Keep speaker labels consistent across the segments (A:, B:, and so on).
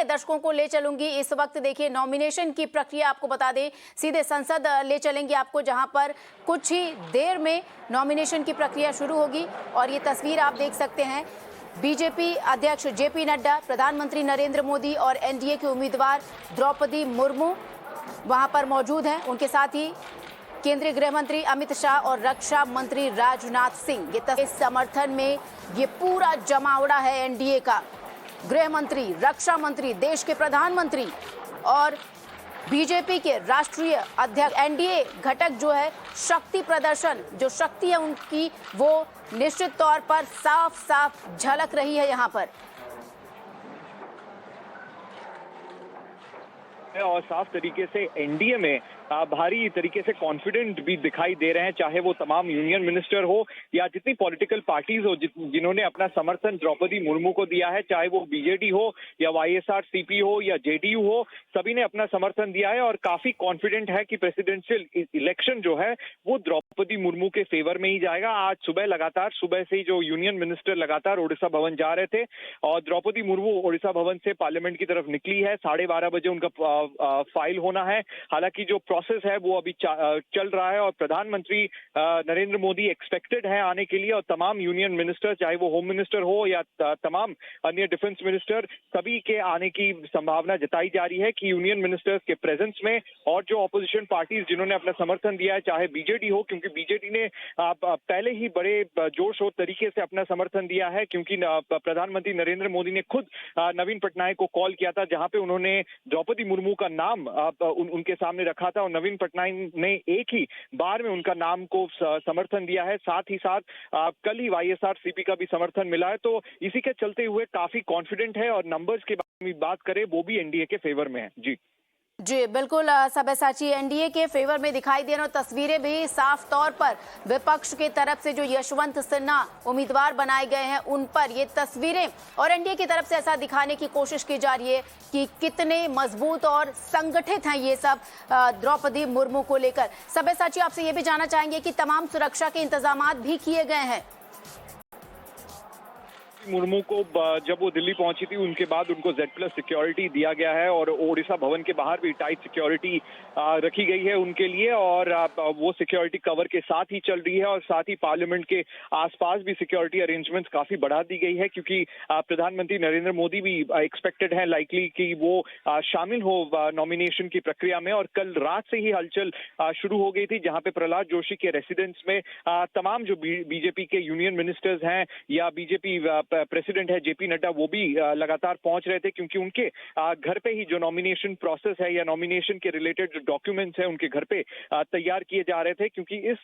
A: दर्शकों को ले चलूंगी। इस वक्त देखिए नॉमिनेशन की प्रक्रिया आपको बता दें, सीधे संसद ले चलेंगे आपको, जहां पर कुछ ही देर में नॉमिनेशन की प्रक्रिया शुरू होगी। और ये तस्वीर आप देख सकते हैं, बीजेपी अध्यक्ष जेपी नड्डा, प्रधानमंत्री नरेंद्र मोदी और एनडीए के उम्मीदवार द्रौपदी मुर्मू वहां पर मौजूद हैं। उनके साथ ही केंद्रीय गृह मंत्री अमित शाह और रक्षा मंत्री राजनाथ सिंह। ये समर्थन में ये पूरा जमावड़ा है एनडीए का। गृह मंत्री, रक्षा मंत्री, देश के प्रधानमंत्री और बीजेपी के राष्ट्रीय अध्यक्ष। एनडीए घटक जो है, शक्ति प्रदर्शन, जो शक्ति है उनकी, वो निश्चित तौर पर साफ साफ झलक रही है यहाँ पर।
B: और साफ तरीके से एनडीए में भारी तरीके से कॉन्फिडेंट भी दिखाई दे रहे हैं, चाहे वो तमाम यूनियन मिनिस्टर हो या जितनी पॉलिटिकल पार्टीज हो जिन्होंने अपना समर्थन द्रौपदी मुर्मू को दिया है, चाहे वो बीजेडी हो या वाईएसआरसीपी हो या जेडीयू हो, सभी ने अपना समर्थन दिया है और काफी कॉन्फिडेंट है कि प्रेसिडेंशियल इलेक्शन जो है वो द्रौपदी मुर्मू के फेवर में ही जाएगा। आज सुबह से ही जो यूनियन मिनिस्टर लगातार ओडिशा भवन जा रहे थे और द्रौपदी मुर्मू ओडिशा भवन से पार्लियामेंट की तरफ निकली है। 12:30 बजे उनका फाइल होना है। हालांकि जो प्रोसेस है वो अभी चल रहा है और प्रधानमंत्री नरेंद्र मोदी एक्सपेक्टेड है आने के लिए, और तमाम यूनियन मिनिस्टर, चाहे वो होम मिनिस्टर हो या तमाम अन्य डिफेंस मिनिस्टर, सभी के आने की संभावना जताई जा रही है कि यूनियन मिनिस्टर्स के प्रेजेंस में। और जो ऑपोजिशन पार्टीज जिन्होंने अपना समर्थन दिया है, चाहे बीजेडी हो, क्योंकि बीजेडी ने पहले ही बड़े जोर शोर तरीके से अपना समर्थन दिया है, क्योंकि प्रधानमंत्री नरेंद्र मोदी ने खुद नवीन पटनायक को कॉल किया था, जहां पे उन्होंने द्रौपदी मुर्मू का नाम उनके सामने रखा था और नवीन पटनायक ने एक ही बार में उनका नाम को समर्थन दिया है। साथ ही साथ कल ही वाईएसआरसीपी का भी समर्थन मिला है। तो इसी के चलते हुए काफी कॉन्फिडेंट है और नंबर्स के बारे में बात करें वो भी एनडीए के फेवर में है।
A: जी बिल्कुल सब्यसाची, एनडीए के फेवर में दिखाई दे रही तस्वीरें भी साफ तौर पर विपक्ष की तरफ से जो यशवंत सिन्हा उम्मीदवार बनाए गए हैं उन पर ये तस्वीरें, और एनडीए की तरफ से ऐसा दिखाने की कोशिश की जा रही है कि कितने मजबूत और संगठित हैं ये सब द्रौपदी मुर्मू को लेकर। सब्यसाची, आपसे ये भी जानना चाहेंगे कि तमाम सुरक्षा के इंतजाम भी किए गए हैं।
B: मुर्मू को जब वो दिल्ली पहुंची थी उनके बाद उनको Z+ सिक्योरिटी दिया गया है और ओडिशा भवन के बाहर भी टाइट सिक्योरिटी रखी गई है उनके लिए, और वो सिक्योरिटी कवर के साथ ही चल रही है। और साथ ही पार्लियामेंट के आसपास भी सिक्योरिटी अरेंजमेंट्स काफी बढ़ा दी गई है, क्योंकि प्रधानमंत्री नरेंद्र मोदी भी एक्सपेक्टेड है लाइकली कि वो शामिल हो नॉमिनेशन की प्रक्रिया में। और कल रात से ही हलचल शुरू हो गई थी, जहां पे प्रहलाद जोशी के रेसिडेंस में तमाम जो बीजेपी के यूनियन मिनिस्टर्स हैं या बीजेपी प्रेसिडेंट है जेपी नड्डा, वो भी लगातार पहुंच रहे थे, क्योंकि उनके घर पे ही जो नॉमिनेशन प्रोसेस है या नॉमिनेशन के रिलेटेड जो डॉक्यूमेंट्स हैं उनके घर पे तैयार किए जा रहे थे। क्योंकि इस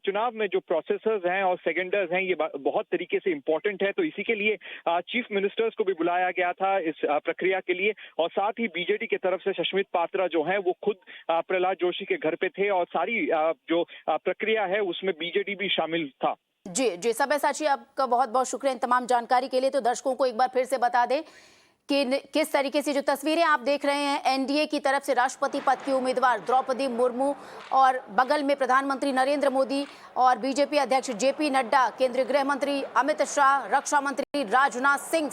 B: चुनाव में जो प्रोसेसर्स हैं और सेकेंडर्स हैं ये बहुत तरीके से इंपॉर्टेंट है, तो इसी के लिए चीफ मिनिस्टर्स को भी बुलाया गया था इस प्रक्रिया के लिए। और साथ ही बीजेडी की तरफ से सुष्मित पात्रा जो है वो खुद प्रहलाद जोशी के घर पे थे और सारी जो प्रक्रिया है उसमें बीजेडी भी शामिल था।
A: जी सब्यसाची, आपका बहुत बहुत शुक्रिया इन तमाम जानकारी के लिए। तो दर्शकों को एक बार फिर से बता दें कि किस तरीके से जो तस्वीरें आप देख रहे हैं, एनडीए की तरफ से राष्ट्रपति पद की उम्मीदवार द्रौपदी मुर्मू और बगल में प्रधानमंत्री नरेंद्र मोदी और बीजेपी अध्यक्ष जेपी नड्डा, केंद्रीय गृह मंत्री अमित शाह, रक्षा मंत्री राजनाथ सिंह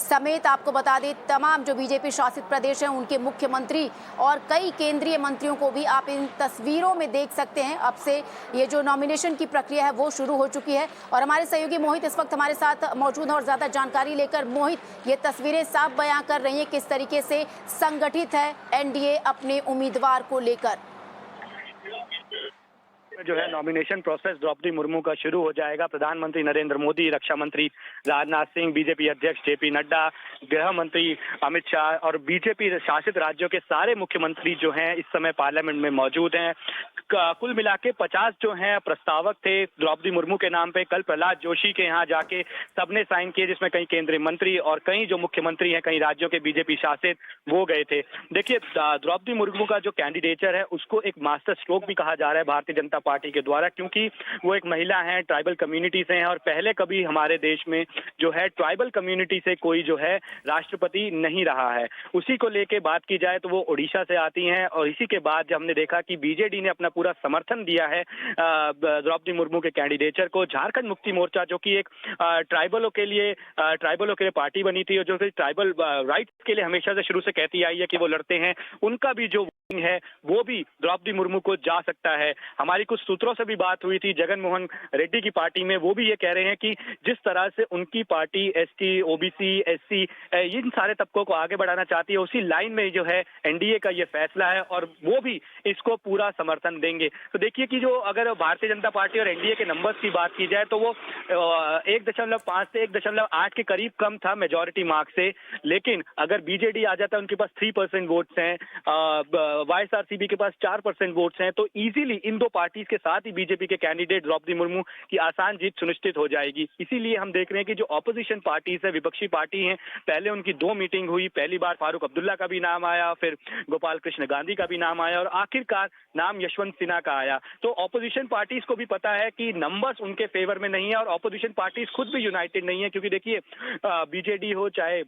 A: समेत आपको बता दें तमाम जो बीजेपी शासित प्रदेश हैं उनके मुख्यमंत्री और कई केंद्रीय मंत्रियों को भी आप इन तस्वीरों में देख सकते हैं। अब से ये जो नॉमिनेशन की प्रक्रिया है वो शुरू हो चुकी है और हमारे सहयोगी मोहित इस वक्त हमारे साथ मौजूद है और ज्यादा जानकारी लेकर। मोहित, ये तस्वीरें साफ बयां कर रही हैं किस तरीके से संगठित है एनडीए अपने उम्मीदवार को लेकर।
C: जो है नॉमिनेशन प्रोसेस द्रौपदी मुर्मू का शुरू हो जाएगा। प्रधानमंत्री नरेंद्र मोदी, रक्षा मंत्री राजनाथ सिंह, बीजेपी अध्यक्ष जेपी नड्डा, गृह मंत्री अमित शाह और बीजेपी शासित राज्यों के सारे मुख्यमंत्री जो हैं इस समय पार्लियामेंट में मौजूद हैं। कुल मिला के 50 जो हैं प्रस्तावक थे द्रौपदी मुर्मू के नाम पे। कल प्रहलाद जोशी के यहाँ जाके सबने साइन किए, जिसमें कई केंद्रीय मंत्री और कई जो मुख्यमंत्री हैं कई राज्यों के बीजेपी शासित वो गए थे। देखिए, द्रौपदी मुर्मू का जो कैंडिडेचर है उसको एक मास्टर स्ट्रोक भी कहा जा रहा है भारतीय जनता पार्टी के द्वारा, क्योंकि वो एक महिला हैं, ट्राइबल कम्युनिटी से हैं और पहले कभी हमारे देश में जो है ट्राइबल कम्युनिटी से कोई जो है राष्ट्रपति नहीं रहा है। उसी को लेके बात की जाए तो वो उड़ीसा से आती हैं और इसी के बाद जब हमने देखा कि बीजेडी ने अपना पूरा समर्थन दिया है द्रौपदी मुर्मू के कैंडिडेचर को। झारखंड मुक्ति मोर्चा जो कि एक ट्राइबलों के लिए पार्टी बनी थी और जो ट्राइबल राइट्स के लिए हमेशा से शुरू से कहती आई है कि वो लड़ते हैं, उनका भी जो है वो भी द्रौपदी मुर्मू को जा सकता है। हमारी कुछ सूत्रों से भी बात हुई थी जगन मोहन रेड्डी की पार्टी में, वो भी ये कह रहे हैं कि जिस तरह से उनकी पार्टी एसटी, ओबीसी, एससी इन सारे तबकों को आगे बढ़ाना चाहती है, उसी लाइन में जो है एनडीए का ये फैसला है और वो भी इसको पूरा समर्थन देंगे। तो देखिए कि जो अगर भारतीय जनता पार्टी और एनडीए के नंबर्स की बात की जाए तो वो 1.5 से 1.8 के करीब कम था मेजॉरिटी मार्क से, लेकिन अगर बीजेडी आ जाता है उनके पास 3% वोट्स हैं, वाईएसआरसीपी के पास 4% वोट्स हैं, तो इजीली इन दो पार्टीज के साथ ही बीजेपी के कैंडिडेट द्रौपदी मुर्मू की आसान जीत सुनिश्चित हो जाएगी। इसीलिए हम देख रहे हैं कि जो ऑपोजिशन पार्टीज है, विपक्षी पार्टी हैं, पहले उनकी 2 मीटिंग हुई, पहली बार फारूक अब्दुल्ला का भी नाम आया, फिर गोपाल कृष्ण गांधी का भी नाम आया और आखिरकार नाम यशवंत सिन्हा का आया। तो ऑपोजिशन पार्टीज को भी पता है कि नंबर्स उनके फेवर में नहीं है और ऑपोजिशन पार्टीज खुद भी यूनाइटेड नहीं है, क्योंकि देखिए बीजेडी हो चाहे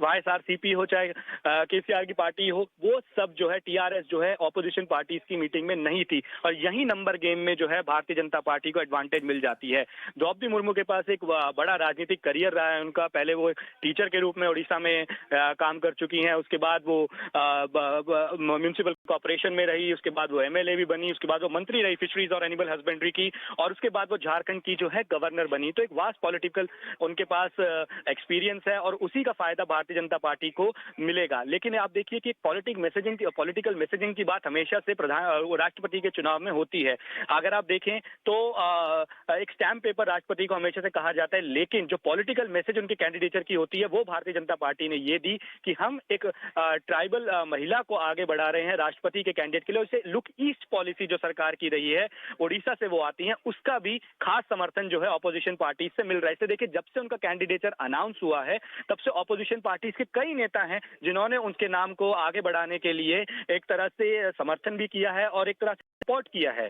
C: वाईएसआरसीपी हो चाहे केसीआर की पार्टी हो, वो सब जो है टीआरएस जो है ऑपोजिशन पार्टीज की मीटिंग में नहीं थी और यही नंबर गेम में जो है भारतीय जनता पार्टी को एडवांटेज मिल जाती है। द्रौपदी मुर्मू के पास एक बड़ा राजनीतिक करियर रहा है उनका। पहले वो टीचर के रूप में उड़ीसा में काम कर चुकी हैं, उसके बाद वो म्यूनिसिपल कॉर्पोरेशन में रही, उसके बाद वो एमएलए भी बनी, उसके बाद वो मंत्री रही फिशरीज और एनिमल हस्बेंड्री की और उसके बाद वो झारखंड की जो है गवर्नर बनी। तो एक वास्ट पॉलिटिकल उनके पास एक्सपीरियंस है और उसी का फायदा भारतीय जनता पार्टी को मिलेगा। लेकिन आप देखिए कि पॉलिटिकल मैसेजिंग की बात हमेशा से राष्ट्रपति के चुनाव में होती है। अगर आप देखें तो एक स्टैम्प पेपर राष्ट्रपति को हमेशा से कहा जाता है, लेकिन जो पॉलिटिकल मैसेज उनके कैंडिडेचर की होती है वो भारतीय जनता पार्टी ने ये दी कि हम एक ट्राइबल महिला को आगे बढ़ा रहे हैं राष्ट्रपति के कैंडिडेट के लिए। उसे लुक ईस्ट पॉलिसी जो सरकार की रही है, उड़ीसा से वो आती हैं, उसका भी खास समर्थन जो है ऑपोजिशन पार्टी से मिल रहा है। इससे देखिए जब से उनका कैंडिडेचर अनाउंस हुआ है तब से ऑपोजिशन पार्टी के कई नेता हैं जिन्होंने उनके नाम को आगे बढ़ाने के लिए एक तरह से समर्थन भी किया है और एक तरह से सपोर्ट किया है।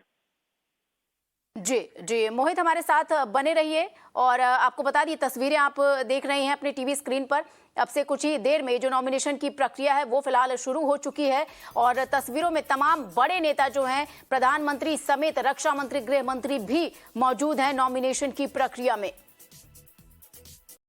A: जी जी मोहित, हमारे साथ बने रहिए और आपको बता दी तस्वीरें आप देख रहे हैं अपने टीवी स्क्रीन पर। अब से कुछ ही देर में जो नॉमिनेशन की प्रक्रिया है वो फिलहाल शुरू हो चुकी है और तस्वीरों में तमाम बड़े नेता जो हैं, प्रधानमंत्री समेत रक्षा मंत्री, गृह मंत्री भी मौजूद हैं नॉमिनेशन की प्रक्रिया में।